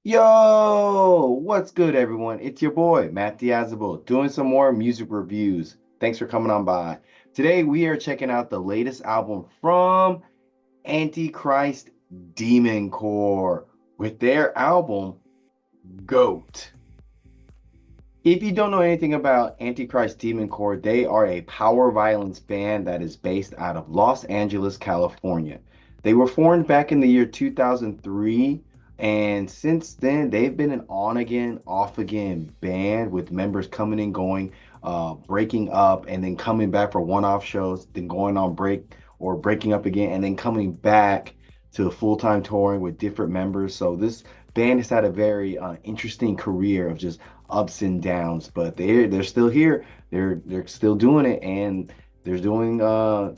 Yo, what's good, everyone? It's your boy, Matt Diazable, doing some more music reviews. Thanks for coming on by. Today, we are checking out the latest album from Antichrist Demoncore with their album, G.O.A.T. If you don't know anything about Antichrist Demoncore, they are a power violence band that is based out of Los Angeles, California. They were formed back in the year 2003, and since then they've been an on again, off again band with members coming and going, breaking up and then coming back for one-off shows, then going on break or breaking up again, and then coming back to full-time touring with different members. So this band has had a very interesting career of just ups and downs, but they're still here. They're still doing it, and they're doing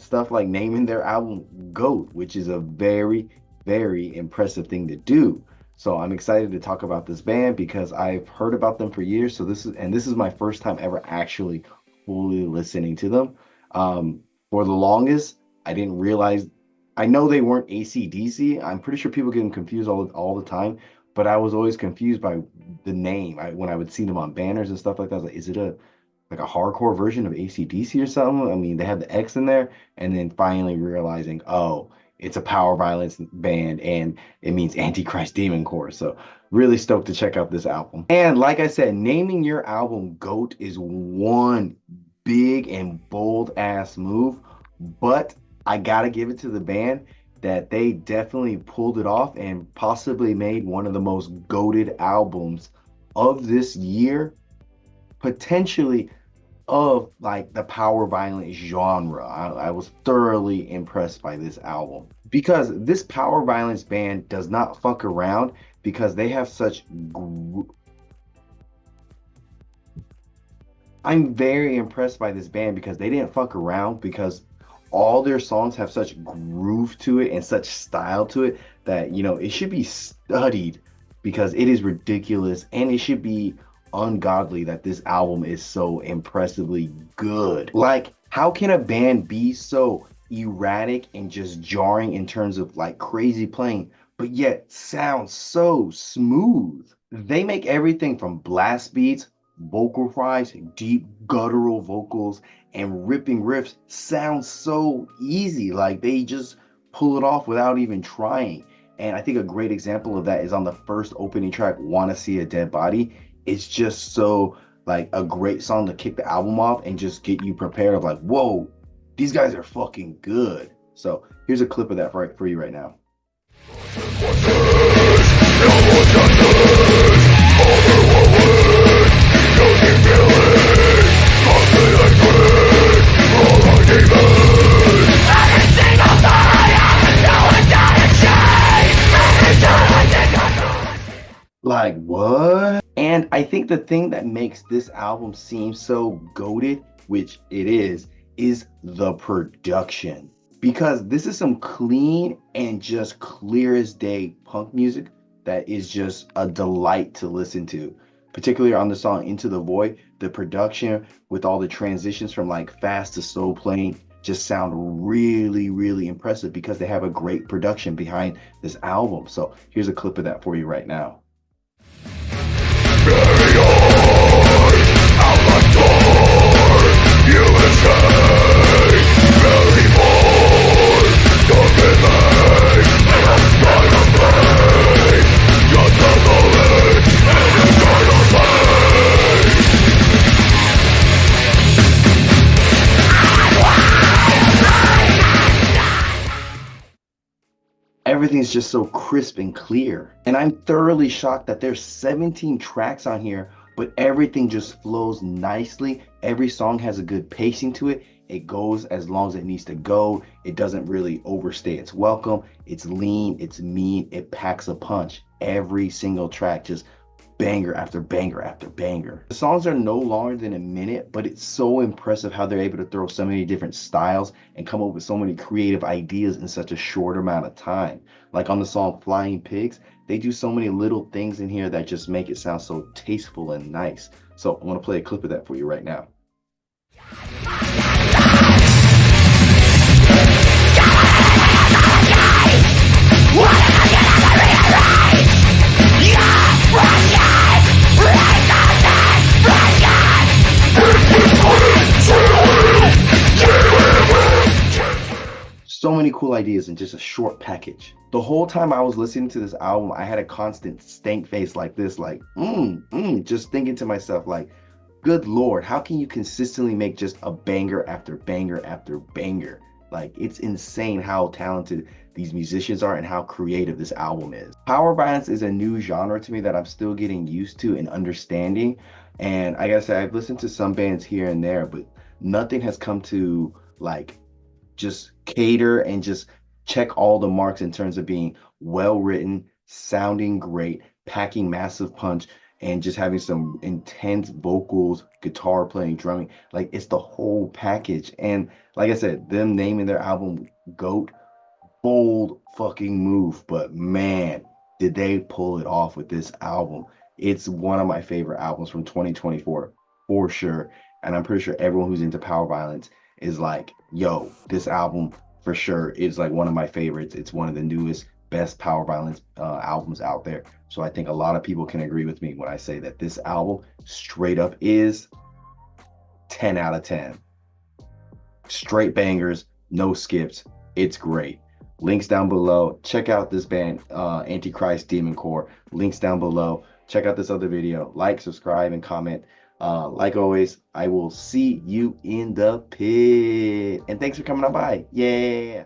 stuff like naming their album GOAT, which is a very impressive thing to do. So I'm excited to talk about this band because I've heard about them for years. So this is my first time ever actually fully listening to them. For the longest, I didn't realize. I know they weren't ACDC. I'm pretty sure people get them confused all the time, but I was always confused by the name. When I would see them on banners and stuff like that, I was like, is it a hardcore version of ACDC or something? I mean, they had the X in there, and then finally realizing, oh, it's a power violence band and it means Antichrist Demoncore. So really stoked to check out this album. And like I said, naming your album GOAT is one big and bold ass move, but I gotta give it to the band that they definitely pulled it off and possibly made one of the most goated albums of this year, potentially of like the power violent genre. I was thoroughly impressed by this album because this power violence band does not fuck around because they have such. I'm very impressed by this band because they didn't fuck around because all their songs have such groove to it and such style to it that it should be studied because it is ridiculous and it should be ungodly that this album is so impressively good. Like, how can a band be so erratic and just jarring in terms of like crazy playing, but yet sound so smooth? They make everything from blast beats, vocal fries, deep guttural vocals, and ripping riffs sound so easy. Like they just pull it off without even trying. And I think a great example of that is on the first opening track, Wanna See a Dead Body. It's just so like a great song to kick the album off and just get you prepared of like, whoa, these guys are fucking good. So here's a clip of that for you right now. Like, what? And I think the thing that makes this album seem so goated, which it is the production. Because this is some clean and just clear as day punk music that is just a delight to listen to. Particularly on the song Into the Void, the production with all the transitions from like fast to slow playing just sound really impressive because they have a great production behind this album. So here's a clip of that for you right now. Everything's just so crisp and clear. And I'm thoroughly shocked that there's 17 tracks on here, but everything just flows nicely. Every song has a good pacing to it. It goes as long as it needs to go. It doesn't really overstay its welcome. It's lean, it's mean, it packs a punch. Every single track just banger after banger after banger. The songs are no longer than a minute, but it's so impressive how they're able to throw so many different styles and come up with so many creative ideas in such a short amount of time. Like on the song Flying Pigs, they do so many little things in here that just make it sound so tasteful and nice. So I want to play a clip of that for you right now. Yeah! So many cool ideas in just a short package. The whole time I was listening to this album, I had a constant stank face like this, like, just thinking to myself, like, good Lord, how can you consistently make just a banger after banger after banger? Like, it's insane how talented these musicians are and how creative this album is. Power violence is a new genre to me that I'm still getting used to and understanding. And I gotta say, I've listened to some bands here and there, but nothing has come to like just cater and just check all the marks in terms of being well written, sounding great, packing massive punch, and just having some intense vocals, guitar playing, drumming. Like it's the whole package. And like I said, them naming their album GOAT, bold fucking move. But man, did they pull it off with this album. It's one of my favorite albums from 2024 for sure. And I'm pretty sure everyone who's into power violence is like, yo, this album for sure is like one of my favorites. It's one of the newest, best power violence albums out there. So I think a lot of people can agree with me when I say that this album straight up is 10 out of 10. Straight bangers, no skips. It's great. Links down below. Check out this band, Antichrist Demoncore. Links down below. Check out this other video. Like, subscribe, and comment. Like always, I will see you in the pit. And thanks for coming on by. Yeah.